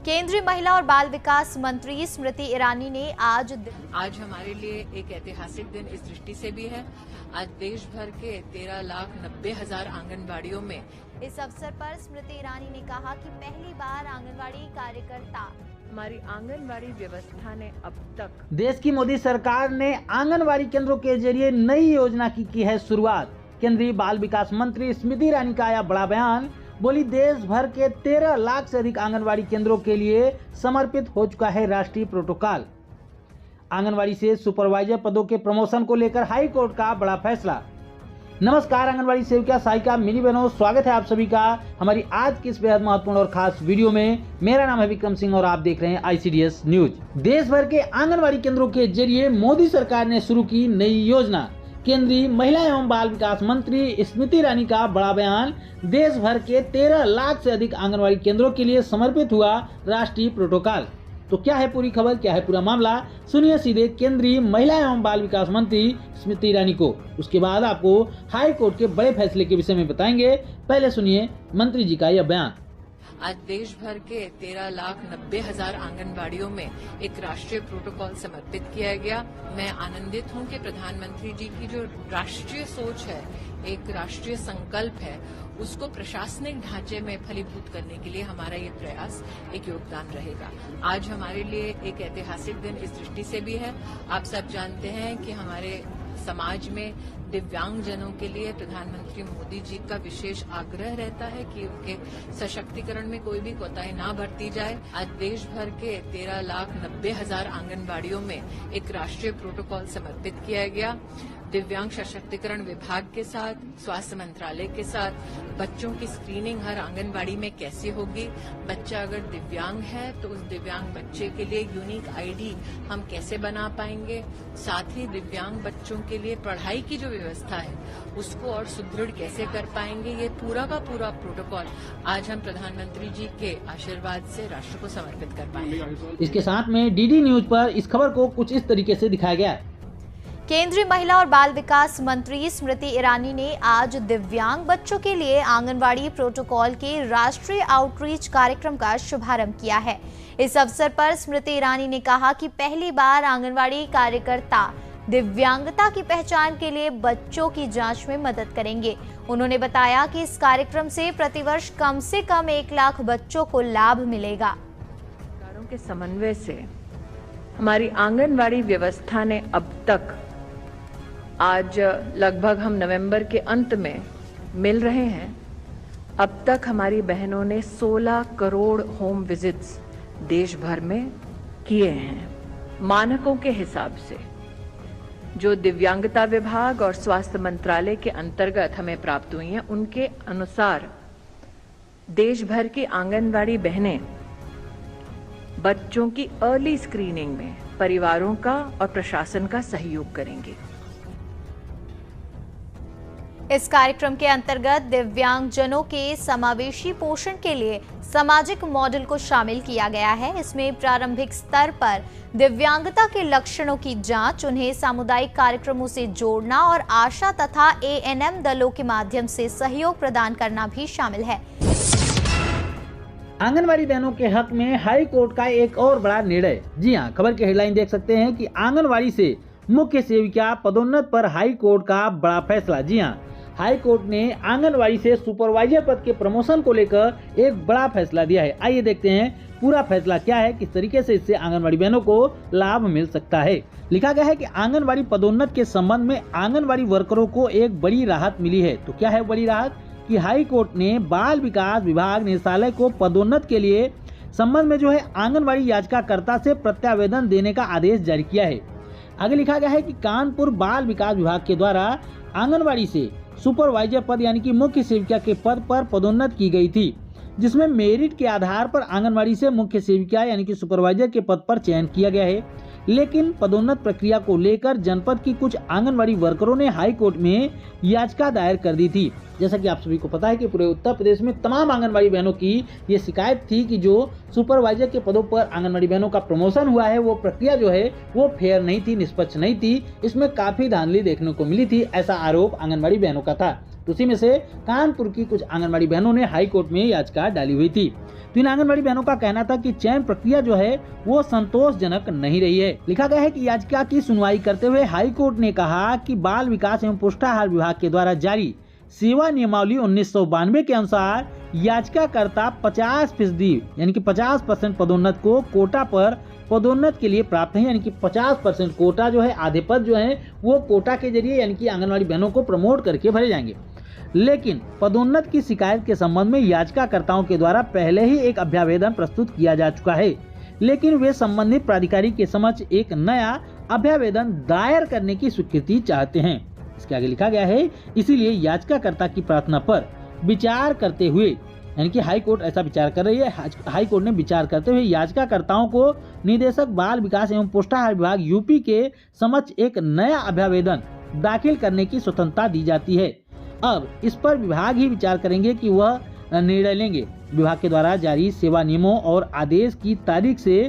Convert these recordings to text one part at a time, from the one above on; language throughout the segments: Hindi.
केंद्रीय महिला और बाल विकास मंत्री स्मृति ईरानी ने आज हमारे लिए एक ऐतिहासिक दिन इस दृष्टि से भी है। आज देश भर के 13,90,000 आंगनबाड़ियों में इस अवसर पर स्मृति ईरानी ने कहा कि पहली बार आंगनबाड़ी कार्यकर्ता हमारी आंगनबाड़ी व्यवस्था ने अब तक देश की मोदी सरकार ने आंगनबाड़ी केंद्रों के जरिए नई योजना की है शुरुआत। केंद्रीय बाल विकास मंत्री स्मृति ईरानी का आया बड़ा बयान। बोली, देश भर के 13 लाख से अधिक आंगनबाड़ी केंद्रों के लिए समर्पित हो चुका है राष्ट्रीय प्रोटोकॉल। आंगनबाड़ी से सुपरवाइजर पदों के प्रमोशन को लेकर हाई कोर्ट का बड़ा फैसला। नमस्कार आंगनबाड़ी सेविका सहायिका मिनी बहनों, स्वागत है आप सभी का हमारी आज की इस बेहद महत्वपूर्ण और खास वीडियो में। मेरा नाम है विक्रम सिंह और आप देख रहे हैं ICDS न्यूज। देश भर के आंगनबाड़ी केंद्रों के जरिए मोदी सरकार ने शुरू की नई योजना। केंद्रीय महिला एवं बाल विकास मंत्री स्मृति ईरानी का बड़ा बयान। देश भर के 13 लाख से अधिक आंगनबाड़ी केंद्रों के लिए समर्पित हुआ राष्ट्रीय प्रोटोकॉल। तो क्या है पूरी खबर, क्या है पूरा मामला, सुनिए सीधे केंद्रीय महिला एवं बाल विकास मंत्री स्मृति ईरानी को। उसके बाद आपको हाई कोर्ट के बड़े फैसले के विषय में बताएंगे। पहले सुनिए मंत्री जी का यह बयान। आज देश भर के 13,90,000 आंगनबाड़ियों में एक राष्ट्रीय प्रोटोकॉल समर्पित किया गया। मैं आनंदित हूं कि प्रधानमंत्री जी की जो राष्ट्रीय सोच है, एक राष्ट्रीय संकल्प है, उसको प्रशासनिक ढांचे में फलीभूत करने के लिए हमारा ये प्रयास एक योगदान रहेगा। आज हमारे लिए एक ऐतिहासिक दिन इस दृष्टि से भी है। आप सब जानते हैं कि हमारे समाज में दिव्यांगजनों के लिए प्रधानमंत्री मोदी जी का विशेष आग्रह रहता है कि उनके सशक्तिकरण में कोई भी कोताही ना बरती जाए। आज देश भर के 13,90,000 आंगनबाड़ियों में एक राष्ट्रीय प्रोटोकॉल समर्पित किया गया। दिव्यांग सशक्तिकरण विभाग के साथ, स्वास्थ्य मंत्रालय के साथ बच्चों की स्क्रीनिंग हर आंगनबाड़ी में कैसे होगी, बच्चा अगर दिव्यांग है तो उस दिव्यांग बच्चे के लिए यूनिक आईडी हम कैसे बना पाएंगे, साथ ही दिव्यांग बच्चों के लिए पढ़ाई की जो व्यवस्था है उसको और सुदृढ़ कैसे कर पाएंगे, ये पूरा का पूरा प्रोटोकॉल आज हम प्रधानमंत्री जी के आशीर्वाद से राष्ट्र को समर्पित कर पाएंगे। इसके साथ में DD न्यूज पर इस खबर को कुछ इस तरीके से दिखाया गया है। केंद्रीय महिला और बाल विकास मंत्री स्मृति ईरानी ने आज दिव्यांग बच्चों के लिए आंगनबाड़ी प्रोटोकॉल के राष्ट्रीय आउटरीच कार्यक्रम का शुभारंभ किया है। इस अवसर पर स्मृति ईरानी ने कहा कि पहली बार आंगनबाड़ी कार्यकर्ता दिव्यांगता की पहचान के लिए बच्चों की जांच में मदद करेंगे। उन्होंने बताया कि इस कार्यक्रम से प्रतिवर्ष कम से कम 1 लाख बच्चों को लाभ मिलेगा। सरकारों के समन्वय से हमारी आंगनबाड़ी व्यवस्था ने अब तक, आज लगभग हम नवंबर के अंत में मिल रहे हैं, अब तक हमारी बहनों ने 16 करोड़ होम विजिट्स देश भर में किए हैं। मानकों के हिसाब से जो दिव्यांगता विभाग और स्वास्थ्य मंत्रालय के अंतर्गत हमें प्राप्त हुई हैं, उनके अनुसार देश भर की आंगनबाड़ी बहनें बच्चों की अर्ली स्क्रीनिंग में परिवारों का और प्रशासन का सहयोग करेंगे। इस कार्यक्रम के अंतर्गत दिव्यांगजनों के समावेशी पोषण के लिए सामाजिक मॉडल को शामिल किया गया है। इसमें प्रारंभिक स्तर पर दिव्यांगता के लक्षणों की जांच, उन्हें सामुदायिक कार्यक्रमों से जोड़ना और आशा तथा ANM दलों के माध्यम से सहयोग प्रदान करना भी शामिल है। आंगनबाड़ी बहनों के हक में हाई कोर्ट का एक और बड़ा निर्णय। जी हां, खबर की हेडलाइन देख सकते हैं कि आंगनबाड़ी से मुख्य सेविका पदोन्नत पर हाई कोर्ट का बड़ा फैसला। जी हां, हाई कोर्ट ने आंगनबाड़ी से सुपरवाइजर पद के प्रमोशन को लेकर एक बड़ा फैसला दिया है। आइए देखते हैं पूरा फैसला क्या है, किस तरीके से इससे आंगनबाड़ी बहनों को लाभ मिल सकता है। लिखा गया है कि आंगनबाड़ी पदोन्नत के संबंध में आंगनबाड़ी वर्करों को एक बड़ी राहत मिली है। तो क्या है बड़ी राहत? कि हाई कोर्ट ने बाल विकास विभाग निदेशालय को पदोन्नत के लिए संबंध में जो है आंगनबाड़ी याचिकाकर्ता से प्रत्यावेदन देने का आदेश जारी किया है। आगे लिखा गया है कि कानपुर बाल विकास विभाग के द्वारा आंगनबाड़ी से सुपरवाइजर पद यानी कि मुख्य सेविका के पद पर पदोन्नत की गई थी, जिसमें मेरिट के आधार पर आंगनबाड़ी से मुख्य सेविका यानी कि सुपरवाइजर के पद पर चयन किया गया है। लेकिन पदोन्नत प्रक्रिया को लेकर जनपद की कुछ आंगनबाड़ी वर्करों ने हाई कोर्ट में याचिका दायर कर दी थी। जैसा कि आप सभी को पता है कि पूरे उत्तर प्रदेश में तमाम आंगनबाड़ी बहनों की ये शिकायत थी कि जो सुपरवाइजर के पदों पर आंगनबाड़ी बहनों का प्रमोशन हुआ है, वो प्रक्रिया जो है वो फेयर नहीं थी, निष्पक्ष नहीं थी, इसमें काफी धांधली देखने को मिली थी, ऐसा आरोप आंगनबाड़ी बहनों का था। उसी में से कानपुर की कुछ आंगनबाड़ी बहनों ने हाई कोर्ट में याचिका डाली हुई थी। तो इन आंगनबाड़ी बहनों का कहना था कि चयन प्रक्रिया जो है वो संतोषजनक नहीं रही है। लिखा गया है कि याचिका की सुनवाई करते हुए हाई कोर्ट ने कहा कि बाल विकास एवं पुष्टाहार विभाग के द्वारा जारी सेवा नियमावली 1992 के अनुसार याचिकाकर्ता 50% यानी कि 50% पदोन्नत को कोटा पर पदोन्नत के लिए प्राप्त है, यानी कि 50% कोटा जो है, आधे पद जो है वो कोटा के जरिए यानी कि आंगनबाड़ी बहनों को प्रमोट करके भरे जाएंगे। लेकिन पदोन्नत की शिकायत के संबंध में याचिकाकर्ताओं के द्वारा पहले ही एक अभ्यावेदन प्रस्तुत किया जा चुका है, लेकिन वे संबंधित प्राधिकारी के समक्ष एक नया अभ्यावेदन दायर करने की स्वीकृति चाहते हैं। इसके आगे लिखा गया है, इसीलिए याचिकाकर्ता की प्रार्थना पर विचार करते हुए, यानी कि हाई कोर्ट ऐसा विचार कर रही है, हाई कोर्ट ने विचार करते हुए याचिकाकर्ताओं को निदेशक बाल विकास एवं पुष्टाहार विभाग यूपी के समक्ष एक नया अभ्यावेदन दाखिल करने की स्वतंत्रता दी जाती है। अब इस पर विभाग ही विचार करेंगे कि वह निर्णय लेंगे। विभाग के द्वारा जारी सेवा नियमों और आदेश की तारीख से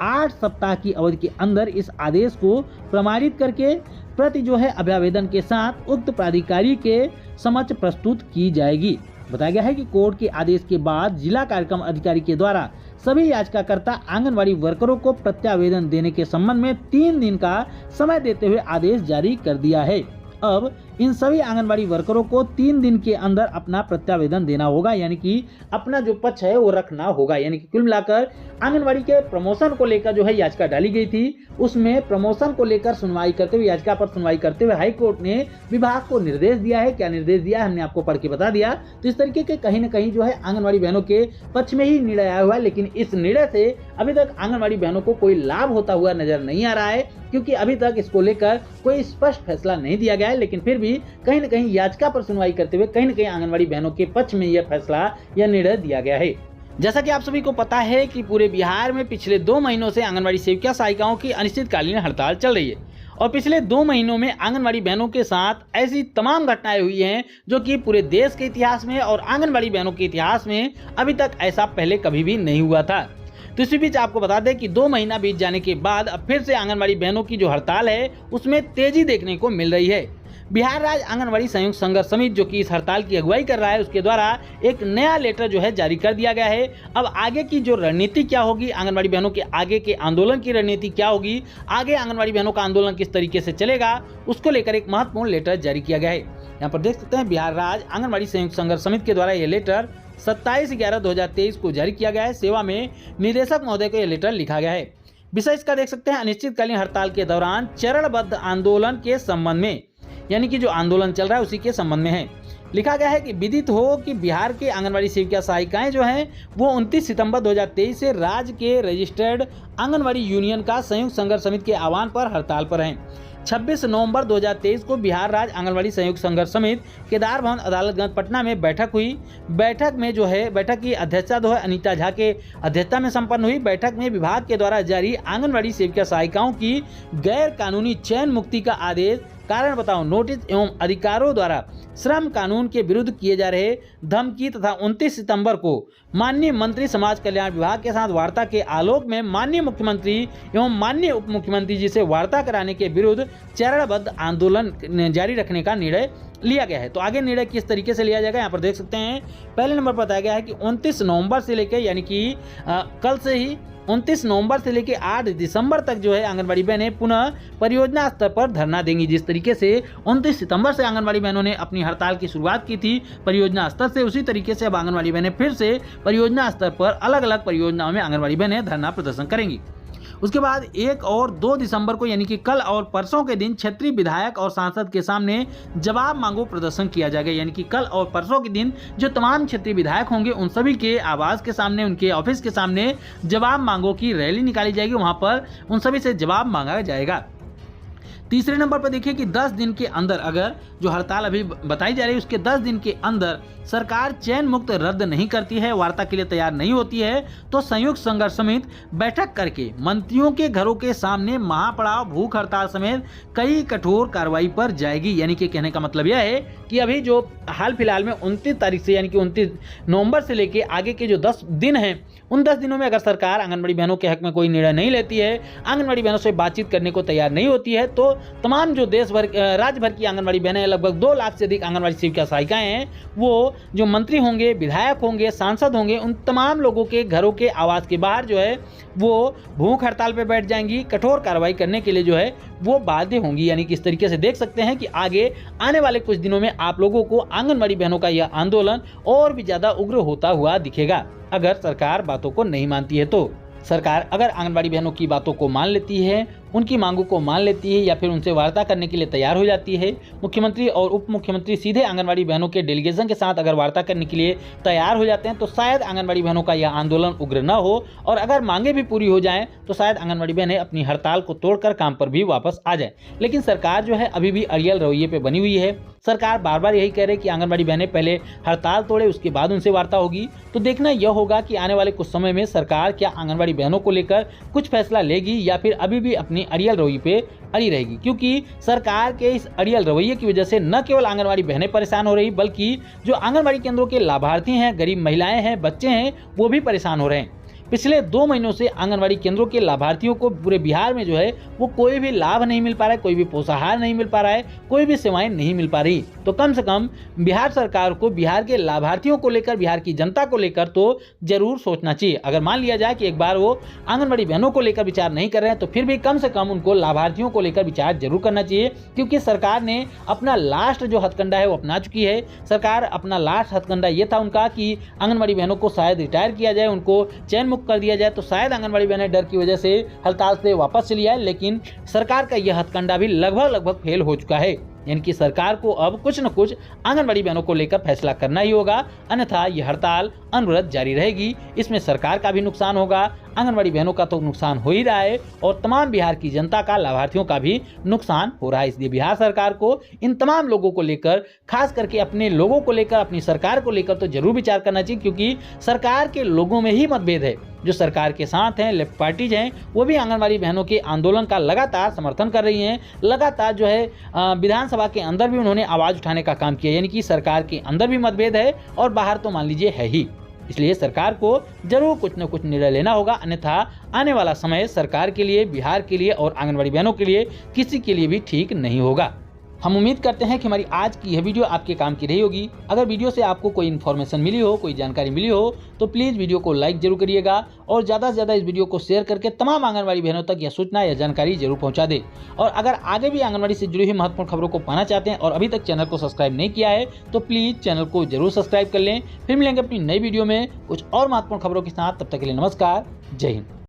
8 सप्ताह की अवधि के अंदर इस आदेश को प्रमाणित करके प्रति जो है अभ्यावेदन के साथ उक्त प्राधिकारी के समक्ष प्रस्तुत की जाएगी। बताया गया है कि कोर्ट के आदेश के बाद जिला कार्यक्रम अधिकारी के द्वारा सभी याचिकाकर्ता आंगनबाड़ी वर्करों को प्रत्यावेदन देने के संबंध में 3 दिन का समय देते हुए आदेश जारी कर दिया है। अब इन सभी आंगनबाड़ी वर्करों को 3 दिन के अंदर अपना प्रत्यावेदन देना होगा, यानी कि अपना जो पक्ष है वो रखना होगा। यानी कि कुल मिलाकर आंगनबाड़ी के प्रमोशन को लेकर जो है याचिका डाली गई थी, उसमें प्रमोशन को लेकर सुनवाई करते हुए, याचिका पर सुनवाई करते हुए हाई कोर्ट ने विभाग को निर्देश दिया है। क्या निर्देश दिया है हमने आपको पढ़ के बता दिया। तो इस तरीके के कहीं न कहीं जो है आंगनबाड़ी बहनों के पक्ष में ही निर्णय आया हुआ है, लेकिन इस निर्णय से अभी तक आंगनबाड़ी बहनों को कोई लाभ होता हुआ नजर नहीं आ रहा है, क्योंकि अभी तक इसको लेकर कोई स्पष्ट फैसला नहीं दिया गया है। लेकिन फिर भी कहीं न कहीं याचिका पर सुनवाई करते हुए कहीं न कहीं आंगनबाड़ी बहनों के पक्ष में यह फैसला या निर्णय दिया गया है। जैसा कि आप सभी को पता है कि पूरे बिहार में पिछले 2 महीनों से आंगनबाड़ी सेविका सहायिकाओं की अनिश्चितकालीन हड़ताल चल रही है और पिछले 2 महीनों में आंगनबाड़ी बहनों के साथ ऐसी तमाम घटनाएं हुई हैं जो कि पूरे देश के इतिहास में और आंगनबाड़ी बहनों के इतिहास में अभी तक ऐसा पहले कभी भी नहीं हुआ था। तो इसी बीच आपको बता दें कि 2 महीना बीत जाने के बाद अब फिर से आंगनबाड़ी बहनों की जो हड़ताल है उसमें तेजी देखने को मिल रही है। बिहार राज्य आंगनबाड़ी संयुक्त संघर्ष समिति जो कि इस हड़ताल की अगुवाई कर रहा है, उसके द्वारा एक नया लेटर जो है जारी कर दिया गया है। अब आगे की जो रणनीति क्या होगी, आंगनबाड़ी बहनों के आगे के आंदोलन की रणनीति क्या होगी, आगे आंगनबाड़ी बहनों का आंदोलन किस तरीके से चलेगा, उसको लेकर एक महत्वपूर्ण लेटर जारी किया गया है। यहाँ पर देख सकते हैं बिहार राज्य आंगनबाड़ी संयुक्त संघर्ष समिति के द्वारा यह लेटर 27/11/2023 को जारी किया गया है। सेवा में निदेशक महोदय को यह लेटर लिखा गया है। विषय इसका देख सकते हैं, अनिश्चितकालीन हड़ताल के दौरान चरणबद्ध आंदोलन के संबंध में, यानी कि जो आंदोलन चल रहा है उसी के संबंध में है। लिखा गया है कि विदित हो कि बिहार के आंगनबाड़ी सेविका सहायिकाएं जो हैं वो 29 सितंबर 2023 से राज्य के रजिस्टर्ड आंगनबाड़ी यूनियन का संयुक्त संघर्ष समिति के आह्वान पर हड़ताल पर हैं। 26 नवंबर 2023 को बिहार राज्य आंगनबाड़ी संयुक्त संघर्ष समिति केदार भवन अदालतगंज पटना में बैठक हुई। बैठक में जो है बैठक की अध्यक्षता जो है अनीता झा के अध्यक्षता में संपन्न हुई। बैठक में विभाग के द्वारा जारी आंगनबाड़ी सेविका सहायिकाओं की गैर कानूनी चयन मुक्ति का आदेश, कारण बताओ नोटिस एवं अधिकारों द्वारा श्रम कानून के विरुद्ध किए जा रहे धमकी तथा 29 सितंबर को माननीय मंत्री समाज कल्याण विभाग के साथ वार्ता के आलोक में माननीय मुख्यमंत्री एवं माननीय उप मुख्यमंत्री जी से वार्ता कराने के विरुद्ध चरणबद्ध आंदोलन जारी रखने का निर्णय लिया गया है। तो आगे निर्णय किस तरीके से लिया जाएगा यहाँ पर देख सकते हैं। पहले नंबर पर बताया गया है कि 29 नवंबर से लेकर, यानी कि कल से ही 29 नवंबर से लेकर 8 दिसंबर तक जो है आंगनबाड़ी बहनें पुनः परियोजना स्तर पर धरना देंगी। जिस तरीके से 29 सितंबर से आंगनबाड़ी बहनों ने अपनी हड़ताल की शुरुआत की थी परियोजना स्तर से, उसी तरीके से अब आंगनबाड़ी बहनें फिर से परियोजना स्तर पर अलग अलग परियोजनाओं में आंगनबाड़ी बहनें धरना प्रदर्शन करेंगी। उसके बाद 1 और 2 दिसंबर को, यानी कि कल और परसों के दिन क्षेत्रीय विधायक और सांसद के सामने जवाब मांगो प्रदर्शन किया जाएगा। यानी कि कल और परसों के दिन जो तमाम क्षेत्रीय विधायक होंगे उन सभी के आवास के सामने, उनके ऑफिस के सामने जवाब मांगो की रैली निकाली जाएगी। वहां पर उन सभी से जवाब मांगा जाएगा। तीसरे नंबर पर देखिए कि 10 दिन के अंदर, अगर जो हड़ताल अभी बताई जा रही है उसके 10 दिन के अंदर सरकार चयन मुक्त रद्द नहीं करती है, वार्ता के लिए तैयार नहीं होती है, तो संयुक्त संघर्ष समिति बैठक करके मंत्रियों के घरों के सामने महापड़ाव, भूख हड़ताल समेत कई कठोर कार्रवाई पर जाएगी। यानी कि कहने का मतलब यह है कि अभी जो हाल फिलहाल में 29 तारीख से, यानी कि 29 नवंबर से लेके आगे के जो 10 दिन हैं, उन 10 दिनों में अगर सरकार आंगनबाड़ी बहनों के हक में कोई निर्णय नहीं लेती है, आंगनबाड़ी बहनों से बातचीत करने को तैयार नहीं होती है, तो तमाम जो देश भर राज्य भर की आंगनबाड़ी बहनें, लगभग 2 लाख से अधिक आंगनबाड़ी सेविका सहायिकाएं हैं, वो जो मंत्री होंगे, विधायक होंगे, सांसद होंगे, उन तमाम लोगों के घरों के आवास के बाहर जो है वो भूख हड़ताल पे बैठ जाएंगी, कठोर कार्रवाई करने के लिए जो है वो बाध्य होंगी। यानी कि इस तरीके से देख सकते हैं कि आगे आने वाले कुछ दिनों में आप लोगों को आंगनबाड़ी बहनों का यह आंदोलन और भी ज्यादा उग्र होता हुआ दिखेगा, अगर सरकार बातों को नहीं मानती है तो। सरकार अगर आंगनबाड़ी बहनों की बातों को मान लेती है, उनकी मांगों को मान लेती है या फिर उनसे वार्ता करने के लिए तैयार हो जाती है, मुख्यमंत्री और उप मुख्यमंत्री सीधे आंगनबाड़ी बहनों के डेलीगेशन के साथ अगर वार्ता करने के लिए तैयार हो जाते हैं तो शायद आंगनबाड़ी बहनों का यह आंदोलन उग्र न हो, और अगर मांगे भी पूरी हो जाएं तो शायद आंगनबाड़ी बहनें अपनी हड़ताल को तोड़कर काम पर भी वापस आ जाए। लेकिन सरकार जो है अभी भी अड़ियल रवैये पे बनी हुई है। सरकार बार बार यही कह रही है कि आंगनबाड़ी बहनें पहले हड़ताल तोड़े, उसके बाद उनसे वार्ता होगी। तो देखना यह होगा कि आने वाले कुछ समय में सरकार क्या आंगनबाड़ी बहनों को लेकर कुछ फैसला लेगी या फिर अभी भी अपनी अड़ियल रवैये पे अड़ी रहेगी। क्योंकि सरकार के इस अड़ियल रवैये की वजह से न केवल आंगनबाड़ी बहनें परेशान हो रही, बल्कि जो आंगनबाड़ी केंद्रों के लाभार्थी हैं, गरीब महिलाएं हैं, बच्चे हैं, वो भी परेशान हो रहे हैं। पिछले 2 महीनों से आंगनबाड़ी केंद्रों के लाभार्थियों को पूरे बिहार में जो है वो कोई भी लाभ नहीं मिल पा रहा है, कोई भी पोषाहार नहीं मिल पा रहा है, कोई भी सेवाएं नहीं मिल पा रही। तो कम से कम बिहार सरकार को बिहार के लाभार्थियों को लेकर, बिहार की जनता को लेकर तो जरूर सोचना चाहिए। अगर मान लिया जाए कि एक बार वो आंगनबाड़ी बहनों को लेकर विचार नहीं कर रहे हैं तो फिर भी कम से कम उनको लाभार्थियों को लेकर विचार जरूर करना चाहिए, क्योंकि सरकार ने अपना लास्ट जो हथकंडा है वो अपना चुकी है। सरकार अपना लास्ट हथकंडा ये था उनका कि आंगनबाड़ी बहनों को शायद रिटायर किया जाए, उनको चयन मुक्त कर दिया जाए, तो शायद आंगनबाड़ी बहनें डर की वजह से हड़ताल से वापस चली आए। लेकिन सरकार का यह हथकंडा भी लगभग फेल हो चुका है। यानी कि सरकार को अब कुछ न कुछ आंगनबाड़ी बहनों को लेकर फैसला करना ही होगा, अन्यथा यह हड़ताल अनवरत जारी रहेगी। इसमें सरकार का भी नुकसान होगा, आंगनबाड़ी बहनों का तो नुकसान हो ही रहा है और तमाम बिहार की जनता का, लाभार्थियों का भी नुकसान हो रहा है। इसलिए बिहार सरकार को इन तमाम लोगों को लेकर, खास करके अपने लोगों को लेकर, अपनी सरकार को लेकर तो जरूर विचार करना चाहिए, क्योंकि सरकार के लोगों में ही मतभेद है। जो सरकार के साथ हैं, लेफ्ट पार्टीज हैं, वो भी आंगनबाड़ी बहनों के आंदोलन का लगातार समर्थन कर रही हैं। लगातार जो है विधानसभा के अंदर भी उन्होंने आवाज उठाने का काम किया। यानी कि सरकार के अंदर भी मतभेद है और बाहर तो मान लीजिए है ही। इसलिए सरकार को जरूर कुछ न कुछ निर्णय लेना होगा, अन्यथा आने वाला समय सरकार के लिए, बिहार के लिए और आंगनबाड़ी बहनों के लिए किसी के लिए भी ठीक नहीं होगा। हम उम्मीद करते हैं कि हमारी आज की यह वीडियो आपके काम की रही होगी। अगर वीडियो से आपको कोई इन्फॉर्मेशन मिली हो, कोई जानकारी मिली हो, तो प्लीज़ वीडियो को लाइक जरूर करिएगा और ज़्यादा से ज़्यादा इस वीडियो को शेयर करके तमाम आंगनबाड़ी बहनों तक यह सूचना या जानकारी जरूर पहुंचा दें। और अगर आगे भी आंगनबाड़ी से जुड़ी हुई महत्वपूर्ण खबरों को पाना चाहते हैं और अभी तक चैनल को सब्सक्राइब नहीं किया है तो प्लीज़ चैनल को जरूर सब्सक्राइब कर लें। फिर मिलेंगे अपनी नई वीडियो में कुछ और महत्वपूर्ण खबरों के साथ। तब तक के लिए नमस्कार, जय हिंद।